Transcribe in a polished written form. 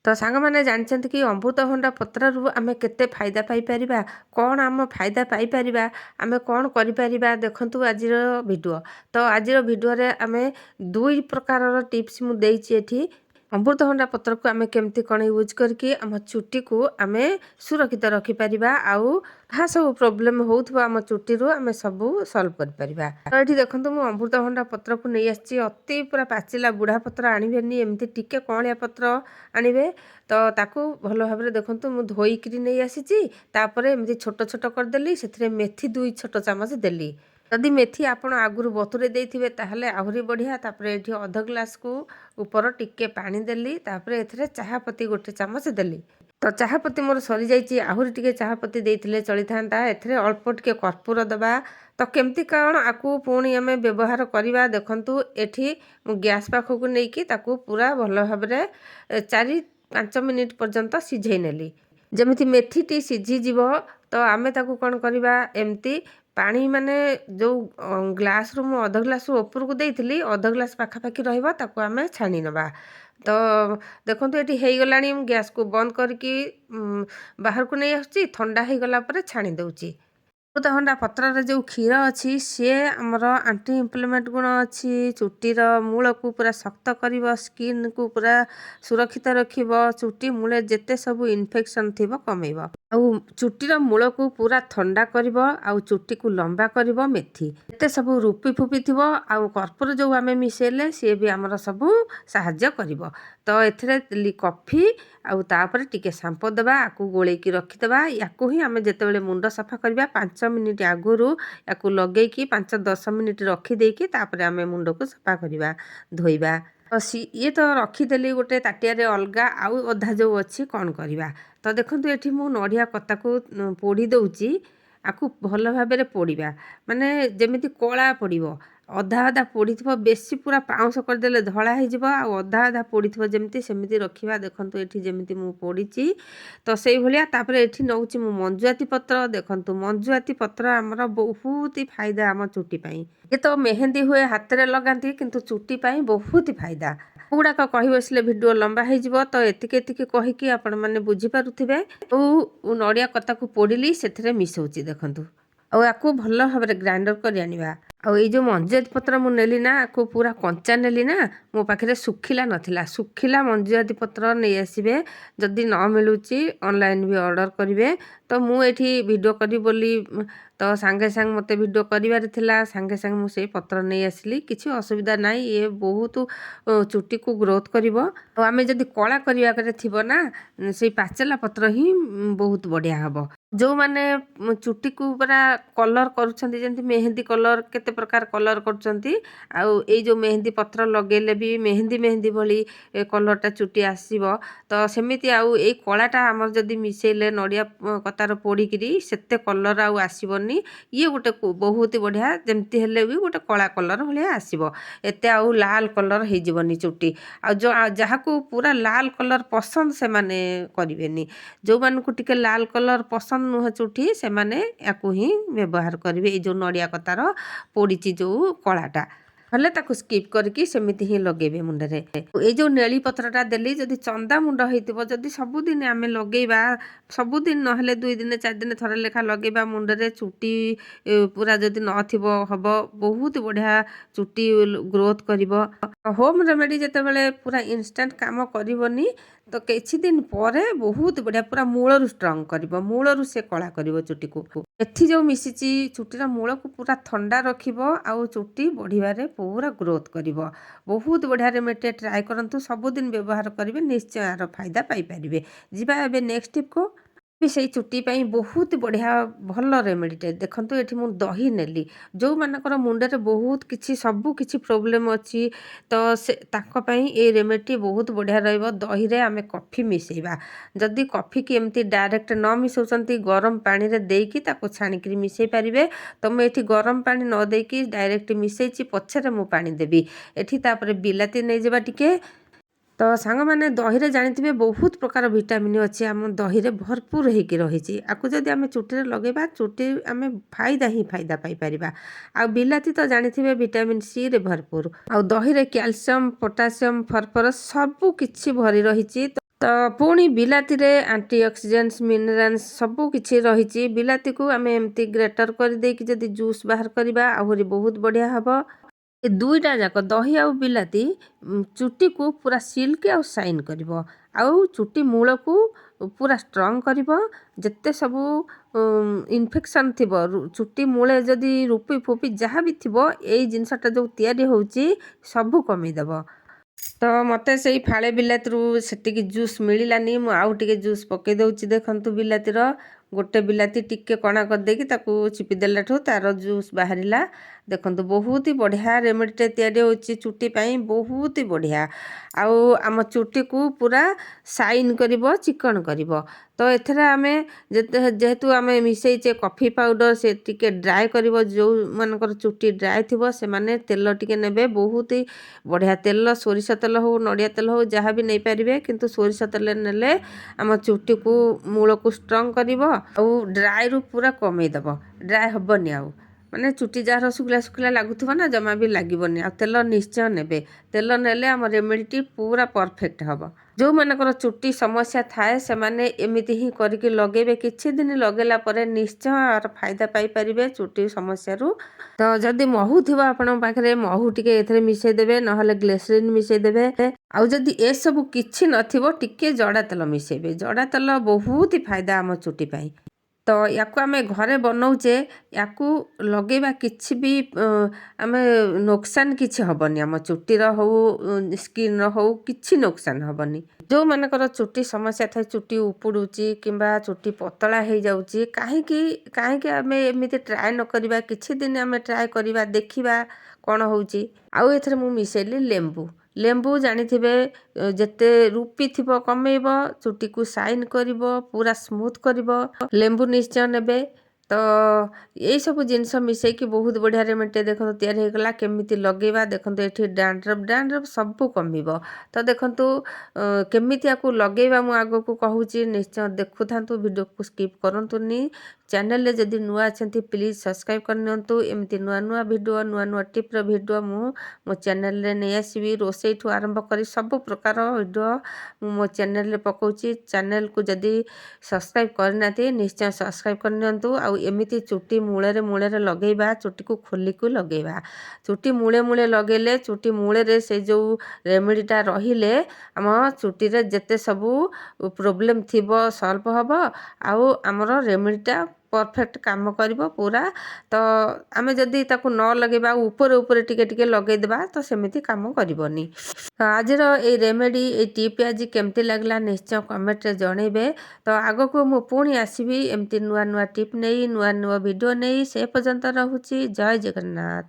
ତ ସାଙ୍ଗମାନେ ଜାଣିଛନ୍ତି କି ଅମୃତଭଣ୍ଡା ପତ୍ରରୁ ଆମେ କେତେ ଫାଇଦା ପାଇପାରିବା, କ'ଣ ଆମ ଫାଇଦା ପାଇପାରିବା, ଆମେ କ'ଣ କରିପାରିବା ଦେଖନ୍ତୁ ଆଜିର ଭିଡ଼ିଓ। ତ ଆଜିର ଭିଡ଼ିଓରେ ଆମେ ଦୁଇ ପ୍ରକାରର ଟିପ୍ସ ମୁଁ ଦେଇଛି ଏଠି। ଅମୃତଭଣ୍ଡା ପତ୍ରକୁ ଆମେ କେମିତି କ'ଣ ୟୁଜ୍ କରିକି ଆମ ଚୁଟିକୁ ଆମେ ସୁରକ୍ଷିତ ରଖିପାରିବା, ଆଉ ଯାହା ସବୁ ପ୍ରୋବ୍ଲେମ୍ ହେଉଥିବ ଆମ ଚୁଟିରୁ ଆମେ ସବୁ ସଲ୍ଭ କରିପାରିବା। ତ ଏଠି ଦେଖନ୍ତୁ ମୁଁ ଅମୃତଭଣ୍ଡା ପତ୍ରକୁ ନେଇ ଆସିଛି। ଅତି ପୁରା ପାଚିଲା ବୁଢ଼ା ପତ୍ର ଆଣିବେନି, ଏମିତି ଟିକେ କଅଁଳିଆ ପତ୍ର ଆଣିବେ। ତ ତାକୁ ଭଲ ଭାବରେ ଦେଖନ୍ତୁ ମୁଁ ଧୋଇକିରି ନେଇ ଆସିଛି। ତାପରେ ଏମିତି ଛୋଟ ଛୋଟ କରିଦେଲି, ସେଥିରେ ମେଥି 2 ଛୋଟ ଚାମଚ ଦେଲି। ଯଦି ମେଥି ଆପଣ ଆଗରୁ ବତୁରେଇ ଦେଇଥିବେ ତାହେଲେ ଆହୁରି ବଢ଼ିଆ। ତାପରେ ଏଠି ଅଧ ଗ୍ଲାସକୁ ଉପର ଟିକେ ପାଣି ଦେଲି। ତାପରେ ଏଥିରେ ଚାହାପତି 1 ଚାମଚ ଦେଲି। ତ ଚାହାପତି ମୋର ସରିଯାଇଛି, ଆହୁରି ଟିକେ ଚାହାପତି ଦେଇଥିଲେ ଚଳିଥାନ୍ତା। ଏଥିରେ ଅଳ୍ପ ଟିକେ କର୍ପୂର ଦେବା। ତ କେମିତି କ'ଣ ଆକୁ ପୁଣି ଆମେ ବ୍ୟବହାର କରିବା ଦେଖନ୍ତୁ। ଏଠି ମୁଁ ଗ୍ୟାସ୍ ପାଖକୁ ନେଇକି ତାକୁ ପୁରା ଭଲ ଭାବରେ 4-5 ମିନିଟ୍ ପର୍ଯ୍ୟନ୍ତ ସିଝେଇ ନେଲି, ଯେମିତି ମେଥିଟି ସିଝିଯିବ। ତ ଆମେ ତାକୁ କ'ଣ କରିବା, ଏମିତି ପାଣି ମାନେ ଯେଉଁ ଗ୍ଲାସ୍ରୁ ମୁଁ ଅଧ ଗ୍ଲାସ୍ରୁ ଉପରକୁ ଦେଇଥିଲି, ଅଧ ଗ୍ଲାସ୍ ପାଖାପାଖି ରହିବ, ତାକୁ ଆମେ ଛାଣି ନେବା। ତ ଦେଖନ୍ତୁ ଏଠି ହେଇଗଲାଣି। ମୁଁ ଗ୍ୟାସ୍କୁ ବନ୍ଦ କରିକି ବାହାରକୁ ନେଇ ଆସୁଛି। ଥଣ୍ଡା ହେଇଗଲା ପରେ ଛାଣି ଦେଉଛି। ଅମୃତଭଣ୍ଡା ପତ୍ରରେ ଯେଉଁ କ୍ଷୀର ଅଛି ସିଏ ଆମର ଆଣ୍ଟି ଇନଫ୍ଲେମେଣ୍ଟ ଗୁଣ ଅଛି। ଚୁଟିର ମୂଳକୁ ପୁରା ଶକ୍ତ କରିବ, ସ୍କିନ୍କୁ ପୁରା ସୁରକ୍ଷିତ ରଖିବ, ଚୁଟି ମୂଳେ ଯେତେ ସବୁ ଇନଫେକ୍ସନ୍ ଥିବ କମେଇବ, ଆଉ ଚୁଟିର ମୂଳକୁ ପୁରା ଥଣ୍ଡା କରିବ, ଆଉ ଚୁଟିକୁ ଲମ୍ବା କରିବ ମେଥି। ଯେତେ ସବୁ ରୁପି ଫୁପି ଥିବ ଆଉ କର୍ପୂର ଯେଉଁ ଆମେ ମିଶାଇଲେ ସିଏ ବି ଆମର ସବୁ ସାହାଯ୍ୟ କରିବ। ତ ଏଥିରେ ଦେଲି କଫି, ଆଉ ତାପରେ ଟିକେ ସାମ୍ପୋ ଦେବା, ଆକୁ ଗୋଳେଇକି ରଖିଦେବା। ୟାକୁ ହିଁ ଆମେ ଯେତେବେଳେ ମୁଣ୍ଡ ସଫା କରିବା 5 ମିନିଟ୍ ଆଗରୁ ୟାକୁ ଲଗେଇକି 5-10 ମିନିଟ୍ ରଖିଦେଇକି ତାପରେ ଆମେ ମୁଣ୍ଡକୁ ସଫା କରିବା, ଧୋଇବା। ତ ଇଏ ତ ରଖିଦେଲି ଗୋଟେ ତାଟିଆରେ ଅଲଗା। ଆଉ ଅଧା ଯେଉଁ ଅଛି କ'ଣ କରିବା। ତ ଦେଖନ୍ତୁ ଏଠି ମୁଁ ନଡ଼ିଆ କତାକୁ ପୋଡ଼ି ଦେଉଛି। ଆକୁ ଭଲ ଭାବରେ ପୋଡ଼ିବା, ମାନେ ଯେମିତି କଳା ପଡ଼ିବ। ଅଧା ଅଧା ପୋଡ଼ିଥିବ, ବେଶୀ ପୁରା ପାଉଁଶ କରିଦେଲେ ଧଳା ହେଇଯିବ, ଆଉ ଅଧା ଅଧା ପୋଡ଼ିଥିବ ଯେମିତି, ସେମିତି ରଖିବା। ଦେଖନ୍ତୁ ଏଠି ଯେମିତି ମୁଁ ପୋଡ଼ିଛି ତ ସେଇଭଳିଆ। ତାପରେ ଏଠି ନେଉଛି ମୁଁ ମଞ୍ଜୁଆତି ପତ୍ର। ଦେଖନ୍ତୁ ମଞ୍ଜୁଆତି ପତ୍ର ଆମର ବହୁତ ଫାଇଦା ଆମ ଚୁଟି ପାଇଁ। ଏ ତ ମେହେନ୍ଦି ହୁଏ ହାତରେ ଲଗାନ୍ତି, କିନ୍ତୁ ଚୁଟି ପାଇଁ ବହୁତ ଫାଇଦା। ଗୁଡ଼ାକ କହି ବସିଲେ ଭିଡ଼ିଓ ଲମ୍ବା ହେଇଯିବ, ତ ଏତିକି ଏତିକି କହିକି ଆପଣମାନେ ବୁଝିପାରୁଥିବେ। ଆଉ ନଡ଼ିଆ କତାକୁ ପୋଡ଼ିଲି, ସେଥିରେ ମିଶାଉଛି ଦେଖନ୍ତୁ, ଆଉ ଆକୁ ଭଲ ଭାବରେ ଗ୍ରାଇଣ୍ଡର କରି ଆଣିବା। ଆଉ ଏଇ ଯେଉଁ ମଞ୍ଜୁଆତି ପତ୍ର ମୁଁ ନେଲି ନା, ଆକୁ ପୁରା କଞ୍ଚା ନେଲି ନା, ମୋ ପାଖରେ ଶୁଖିଲା ନଥିଲା। ଶୁଖିଲା ମଞ୍ଜୁଆତି ପତ୍ର ନେଇ ଆସିବେ। ଯଦି ନ ମିଳୁଛି ଅନଲାଇନ୍ ବି ଅର୍ଡ଼ର କରିବେ। ତ ମୁଁ ଏଠି ଭିଡ଼ିଓ କରିବି ବୋଲି ତ ସାଙ୍ଗେ ସାଙ୍ଗେ ମୋତେ ଭିଡ଼ିଓ କରିବାର ଥିଲା, ସାଙ୍ଗେ ସାଙ୍ଗେ ମୁଁ ସେଇ ପତ୍ର ନେଇ ଆସିଲି। କିଛି ଅସୁବିଧା ନାହିଁ, ଇଏ ବହୁତ ଚୁଟିକୁ ଗ୍ରୋଥ୍ କରିବ। ଆଉ ଆମେ ଯଦି କଳା କରିବାରେ ଥିବ ନା, ସେଇ ପାଚେଲା ପତ୍ର ହିଁ ବହୁତ ବଢ଼ିଆ ହେବ। ଯେଉଁମାନେ ଚୁଟିକୁ ପୁରା କଲର୍ କରୁଛନ୍ତି, ଯେମିତି ମେହେନ୍ଦି କଲର୍, କେତେ ପ୍ରକାର କଲର୍ କରୁଛନ୍ତି, ଆଉ ଏଇ ଯେଉଁ ମେହେନ୍ଦି ପତ୍ର ଲଗେଇଲେ ବି ମେହେନ୍ଦି ଭଳି କଲର୍ଟା ଚୁଟି ଆସିବ। ତ ସେମିତି ଆଉ ଏଇ କଳାଟା ଆମର ଯଦି ମିଶାଇଲେ ନଡ଼ିଆ କତାର ପୋଡ଼ିକିରି, ସେତେ କଲର୍ ଆଉ ଆସିବନି। ଇଏ ଗୋଟେ ବହୁତ ବଢ଼ିଆ, ଯେମିତି ହେଲେ ବି ଗୋଟେ କଳା କଲର୍ ଭଳିଆ ଆସିବ। ଏତେ ଆଉ ଲାଲ କଲର୍ ହେଇଯିବନି ଚୁଟି। ଆଉ ଯାହାକୁ ପୁରା ଲାଲ କଲର୍ ପସନ୍ଦ ସେମାନେ କରିବେନି। ଯେଉଁମାନଙ୍କୁ ଟିକେ ଲାଲ କଲର୍ ପସନ୍ଦ ନୁହଁ ଚୁଟି, ସେମାନେ ୟାକୁ ହିଁ ବ୍ୟବହାର କରିବେ। ଏଇ ଯେଉଁ ନଡ଼ିଆ କତାର ପୋଡ଼ିଛି ଯେଉଁ କଳାଟା, ହେଲେ ତାକୁ ସ୍କିପ୍ କରିକି ସେମିତି ହିଁ ଲଗେଇବେ ମୁଣ୍ଡରେ। ଏଇ ଯେଉଁ ନେଳି ପତ୍ରଟା ଦେଲି, ଯଦି ଚନ୍ଦା ମୁଣ୍ଡ ହେଇଥିବ, ଯଦି ସବୁଦିନ ଆମେ ଲଗେଇବା, ସବୁଦିନ ନହେଲେ 2 ଦିନେ 4 ଦିନେ ଥରେ ଲେଖା ଲଗେଇବା ମୁଣ୍ଡରେ, ଚୁଟି ପୁରା ଯଦି ନଥିବ ହେବ, ବହୁତ ବଢ଼ିଆ ଚୁଟି ଗ୍ରୋଥ୍ କରିବ। ହୋମ୍ ରେମେଡ଼ି ଯେତେବେଳେ ପୁରା ଇନଷ୍ଟାଣ୍ଟ କାମ କରିବନି, ତ କିଛି ଦିନ ପରେ ବହୁତ ବଢ଼ିଆ ପୁରା ମୂଳରୁ ଷ୍ଟ୍ରଙ୍ଗ କରିବ, ମୂଳରୁ ସେ କଳା କରିବ ଚୁଟିକୁ। ଏଥି ଯେଉଁ ମିଶିଛି ଚୁଟିର ମୂଳକୁ ପୁରା ଥଣ୍ଡା ରଖିବ, ଆଉ ଚୁଟି ବଢ଼ିବାରେ ପୁରା ଗ୍ରୋଥ୍ କରିବ। ବହୁତ ବଢ଼ିଆ ରେମେଡ଼ିଟେ ଟ୍ରାଏ କରନ୍ତୁ, ସବୁଦିନ ବ୍ୟବହାର କରିବେ, ନିଶ୍ଚୟ ଆର ଫାଇଦା ପାଇପାରିବେ। ଯିବା ଏବେ ନେକ୍ସଟ ଟିପ୍କୁ। ବି ସେଇ ଚୁଟି ପାଇଁ ବହୁତ ବଢ଼ିଆ ଭଲ ରେମେଡ଼ିଟେ। ଦେଖନ୍ତୁ ଏଠି ମୁଁ ଦହି ନେଲି। ଯେଉଁମାନଙ୍କର ମୁଣ୍ଡରେ ବହୁତ କିଛି ସବୁ କିଛି ପ୍ରୋବ୍ଲେମ୍ ଅଛି, ତ ତାଙ୍କ ପାଇଁ ଏଇ ରେମେଡ଼ିଟି ବହୁତ ବଢ଼ିଆ ରହିବ। ଦହିରେ ଆମେ କଫି ମିଶାଇବା। ଯଦି କଫିକି ଏମିତି ଡାଇରେକ୍ଟ ନ ମିଶାଉଛନ୍ତି, ଗରମ ପାଣିରେ ଦେଇକି ତାକୁ ଛାଣିକିରି ମିଶାଇ ପାରିବେ। ତ ମୁଁ ଏଠି ଗରମ ପାଣି ନ ଦେଇକି ଡାଇରେକ୍ଟ ମିଶାଇଛି, ପଛରେ ମୁଁ ପାଣି ଦେବି। ଏଠି ତାପରେ ବିଲାତି ନେଇଯିବା ଟିକେ। ତ ସାଙ୍ଗମାନେ ଦହିରେ ଜାଣିଥିବେ ବହୁତ ପ୍ରକାର ଭିଟାମିନ୍ ଅଛି, ଆମ ଦହିରେ ଭରପୁର ହେଇକି ରହିଛି। ଆକୁ ଯଦି ଆମେ ଚୁଟିରେ ଲଗେଇବା, ଚୁଟି ଆମେ ଫାଇଦା ହିଁ ଫାଇଦା ପାଇପାରିବା। ଆଉ ବିଲାତି ତ ଜାଣିଥିବେ ଭିଟାମିନ୍ ସି ରେ ଭରପୁର। ଆଉ ଦହିରେ କ୍ୟାଲସିୟମ୍, ପୋଟାସିୟମ୍, ଫସ୍ଫରସ୍ ସବୁ କିଛି ଭରି ରହିଛି। ତ ପୁଣି ବିଲାତିରେ ଆଣ୍ଟିଅକ୍ସିଡେଣ୍ଟସ୍ ମିନେରାଲ୍ସ ସବୁ କିଛି ରହିଛି। ବିଲାତିକୁ ଆମେ ଏମିତି ଗ୍ରେଟର କରିଦେଇକି ଯଦି ଜୁସ୍ ବାହାର କରିବା ଆହୁରି ବହୁତ ବଢ଼ିଆ ହେବ। ଏ ଦୁଇଟା ଯାକ ଦହି ଆଉ ବିଲାତି ଚୁଟିକୁ ପୁରା ସିଲ୍କ ଆଉ ସାଇନ୍ କରିବ, ଆଉ ଚୁଟି ମୂଳକୁ ପୁରା ଷ୍ଟ୍ରଙ୍ଗ କରିବ। ଯେତେ ସବୁ ଇନଫେକ୍ସନ୍ ଥିବ, ଚୁଟି ମୂଳେ ଯଦି ରୁପି ଫୁପି ଯାହା ବି ଥିବ, ଏଇ ଜିନିଷଟା ଯେଉଁ ତିଆରି ହେଉଛି ସବୁ କମିଦେବ। ତ ମୋତେ ସେଇ ଫାଳେ ବିଲାତିରୁ ସେତିକି ଜୁସ୍ ମିଳିଲାନି, ମୁଁ ଆଉ ଟିକେ ଜୁସ୍ ପକାଇ ଦେଉଛି। ଦେଖନ୍ତୁ ବିଲାତିର ଗୋଟେ ବିଲାତି ଟିକେ କଣା କରିଦେଇକି ତାକୁ ଚିପି ଦେଲାଠୁ ତାର ଜୁସ୍ ବାହାରିଲା। ଦେଖନ୍ତୁ ବହୁତ ହି ବଢ଼ିଆ ରେମେଡ଼ିଟେ ତିଆରି ହେଉଛି ଚୁଟି ପାଇଁ, ବହୁତ ହି ବଢ଼ିଆ। ଆଉ ଆମ ଚୁଟିକୁ ପୁରା ସାଇନ୍ କରିବ, ଚିକଣ କରିବ। ତ ଏଥିରେ ଆମେ ଯେହେତୁ ଆମେ ମିଶାଇଛେ କଫି ପାଉଡ଼ର, ସେ ଟିକେ ଡ୍ରାଏ କରିବ। ଯେଉଁମାନଙ୍କର ଚୁଟି ଡ୍ରାଏ ଥିବ ସେମାନେ ତେଲ ଟିକେ ନେବେ, ବହୁତ ହି ବଢ଼ିଆ ତେଲ, ସୋରିଷ ତେଲ ହଉ ନଡ଼ିଆ ତେଲ ହଉ ଯାହା ବି ନେଇପାରିବେ, କିନ୍ତୁ ସୋରିଷ ତେଲ ନେଲେ ଆମ ଚୁଟିକୁ ମୂଳକୁ ଷ୍ଟ୍ରଙ୍ଗ କରିବ ଆଉ ଡ୍ରାଏରୁ ପୁରା କମେଇଦେବ। ଡ୍ରାଏ ହେବନି ଆଉ, ମାନେ ଚୁଟି ଯାହାର ଶୁଖିଲା ଶୁଖିଲା ଲାଗୁଥିବ ନା, ଜମା ବି ଲାଗିବନି। ଆଉ ତେଲ ନିଶ୍ଚୟ ନେବେ, ତେଲ ନେଲେ ଆମ ରେମେଡ଼ିଟି ପୁରା ପରଫେକ୍ଟ ହେବ। ଯେଉଁମାନଙ୍କର ଚୁଟି ସମସ୍ୟା ଥାଏ ସେମାନେ ଏମିତି ହିଁ କରିକି ଲଗେଇବେ, କିଛି ଦିନ ଲଗେଇଲା ପରେ ନିଶ୍ଚୟ ଆର ଫାଇଦା ପାଇପାରିବେ ଚୁଟି ସମସ୍ୟାରୁ। ତ ଯଦି ମହୁ ଥିବ ଆପଣଙ୍କ ପାଖରେ, ମହୁ ଟିକେ ଏଥିରେ ମିଶାଇ ଦେବେ, ନହେଲେ ଗ୍ଲିସରିନ୍ ମିଶାଇ ଦେବେ। ଆଉ ଯଦି ଏସବୁ କିଛି ନଥିବ, ଟିକେ ଜଡ଼ା ତେଲ ମିଶାଇବେ। ଜଡ଼ା ତେଲ ବହୁତ ହି ଫାଇଦା ଆମ ଚୁଟି ପାଇଁ। ତ ୟାକୁ ଆମେ ଘରେ ବନାଉଛେ, ୟାକୁ ଲଗେଇବା କିଛି ବି ଆମେ ନୋକସାନ କିଛି ହେବନି। ଆମ ଚୁଟିର ହଉ ସ୍କିନ୍ର ହଉ କିଛି ନୋକସାନ ହେବନି। ଯେଉଁମାନଙ୍କର ଚୁଟି ସମସ୍ୟା ଥାଏ, ଚୁଟି ଉପୁଡ଼ୁଛି କିମ୍ବା ଚୁଟି ପତଳା ହେଇଯାଉଛି, କାହିଁକି ଆମେ ଏମିତି ଟ୍ରାଏ ନ କରିବା? କିଛି ଦିନ ଆମେ ଟ୍ରାଏ କରିବା, ଦେଖିବା କ'ଣ ହେଉଛି। ଆଉ ଏଥିରେ ମୁଁ ମିଶାଇଲି ଲେମ୍ବୁ। ଲେମ୍ବୁ ଜାଣିଥିବେ ଯେତେ ରୁପି ଥିବ କମେଇବ, ଚୁଟିକୁ ସାଇନ୍ କରିବ, ପୁରା ସ୍ମୁଥ୍ କରିବ। ଲେମ୍ବୁ ନିଶ୍ଚୟ ନେବେ। ତ ଏଇସବୁ ଜିନିଷ ମିଶାଇକି ବହୁତ ବଢ଼ିଆ ରେମେଡ଼ିଟେ ଦେଖନ୍ତୁ ତିଆରି ହେଇଗଲା। କେମିତି ଲଗେଇବା ଦେଖନ୍ତୁ, ଏଠି ଡ୍ୟାଣ୍ଡ୍ରଫ୍ ସବୁ କମିବ। ତ ଦେଖନ୍ତୁ କେମିତି ୟାକୁ ଲଗେଇବା ମୁଁ ଆଗକୁ କହୁଛି, ନିଶ୍ଚୟ ଦେଖୁଥାନ୍ତୁ, ଭିଡ଼ିଓକୁ ସ୍କିପ୍ କରନ୍ତୁନି। ଚ୍ୟାନେଲରେ ଯଦି ନୂଆ ଅଛନ୍ତି ପ୍ଲିଜ୍ ସବସ୍କ୍ରାଇବ୍ କରିନିଅନ୍ତୁ। ଏମିତି ନୂଆ ନୂଆ ଭିଡ଼ିଓ, ନୂଆ ନୂଆ ଟିପ୍ର ଭିଡ଼ିଓ ମୁଁ ମୋ ଚ୍ୟାନେଲରେ ନେଇ ଆସିବି। ରୋଷେଇଠୁ ଆରମ୍ଭ କରି ସବୁ ପ୍ରକାର ଭିଡ଼ିଓ ମୁଁ ମୋ ଚ୍ୟାନେଲରେ ପକାଉଛି। ଚ୍ୟାନେଲକୁ ଯଦି ସବସ୍କ୍ରାଇବ୍ କରିନାହାନ୍ତି ନିଶ୍ଚୟ ସବସ୍କ୍ରାଇବ୍ କରିନିଅନ୍ତୁ। ଆଉ ଏମିତି ଚୁଟି ମୂଳରେ ଲଗେଇବା, ଚୁଟିକୁ ଖୋଲିକୁ ଲଗେଇବା। ଚୁଟି ମୂଳେ ଲଗେଇଲେ, ଚୁଟି ମୂଳରେ ସେ ଯେଉଁ ରେମେଡ଼ିଟା ରହିଲେ ଆମ ଚୁଟିରେ ଯେତେ ସବୁ ପ୍ରୋବ୍ଲେମ୍ ଥିବ ସଲ୍ଭ ହେବ, ଆଉ ଆମର ରେମେଡ଼ିଟା ପରଫେକ୍ଟ କାମ କରିବ ପୁରା। ତ ଆମେ ଯଦି ତାକୁ ନ ଲଗେଇବା, ଉପରେ ଟିକେ ଟିକେ ଲଗେଇଦେବା, ତ ସେମିତି କାମ କରିବନି। ତ ଆଜିର ଏଇ ରେମେଡ଼ି, ଏଇ ଟିପ୍ ଆଜି କେମିତି ଲାଗିଲା ନିଶ୍ଚୟ କମେଣ୍ଟରେ ଜଣେଇବେ। ତ ଆଗକୁ ମୁଁ ପୁଣି ଆସିବି ଏମିତି ନୂଆ ନୂଆ ଟିପ୍ ନେଇ, ନୂଆ ନୂଆ ଭିଡ଼ିଓ ନେଇ। ସେ ପର୍ଯ୍ୟନ୍ତ ରହୁଛି। ଜୟ ଜଗନ୍ନାଥ।